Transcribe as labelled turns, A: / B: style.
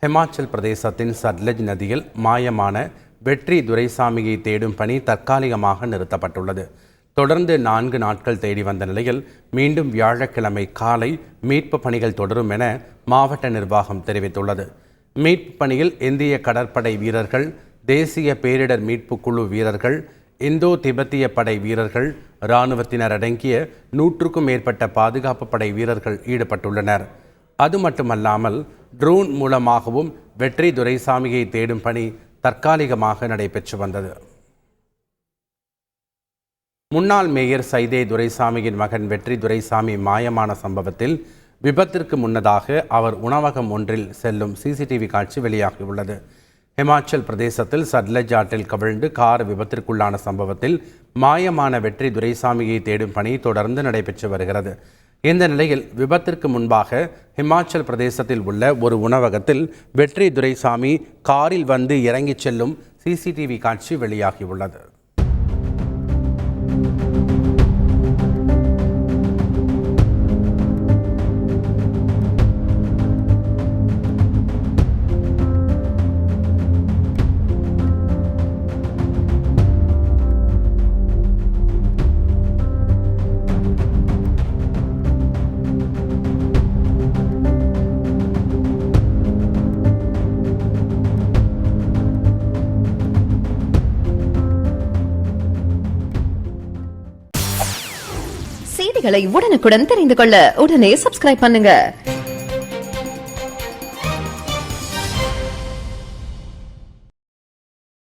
A: ஹிமாச்சல் பிரதேசத்தின் சட்லஜ் நதியில் மாயமான வெற்றி துரைசாமியை தேடும் பணி தற்காலிகமாக நிறுத்தப்பட்டுள்ளது. தொடர்ந்து 4 நாட்கள் தேடி வந்த நிலையில் மீண்டும் வியாழக்கிழமை காலை மீட்பு பணிகள் தொடரும் என மாவட்ட நிர்வாகம் தெரிவித்துள்ளது. மீட்பு பணியில் இந்திய கடற்படை வீரர்கள், தேசிய பேரிடர் மீட்பு குழு வீரர்கள், இந்தோ திபெத்திய படை வீரர்கள், இராணுவத்தினர் அடங்கிய 100க்கும் மேற்பட்ட பாதுகாப்பு படை வீரர்கள் ஈடுபட்டுள்ளனர். அது மட்டுமல்லாமல் ட்ரோன் மூலமாகவும் வெற்றி துரைசாமியை தேடும் பணி தற்காலிகமாக நடைபெற்று வந்தது. முன்னாள் மேயர் சைதே துரைசாமியின் மகன் வெற்றி துரைசாமி மாயமான சம்பவத்தில் விபத்திற்கு முன்னதாக அவர் உணவகம் ஒன்றில் செல்லும் சிசிடிவி காட்சி வெளியாகியுள்ளது. ஹிமாச்சல் பிரதேசத்தில் சட்லஜ் ஆற்றில் கவிழ்ந்து கார் விபத்திற்குள்ளான சம்பவத்தில் மாயமான வெற்றி துரைசாமியை தேடும் பணி தொடர்ந்து நடைபெற்று வருகிறது. இந்த நிலையில் விபத்திற்கு முன்பாக ஹிமாச்சல் பிரதேசத்தில் உள்ள ஒரு உணவகத்தில் வெற்றி துரைசாமி காரில் வந்து இறங்கிச் செல்லும் சிசிடிவி காட்சி வெளியாகியுள்ளது.
B: செய்திகளை உடனுக்குடன் தெரிந்து கொள்ள உடனே சப்ஸ்கிரைப் பண்ணுங்க.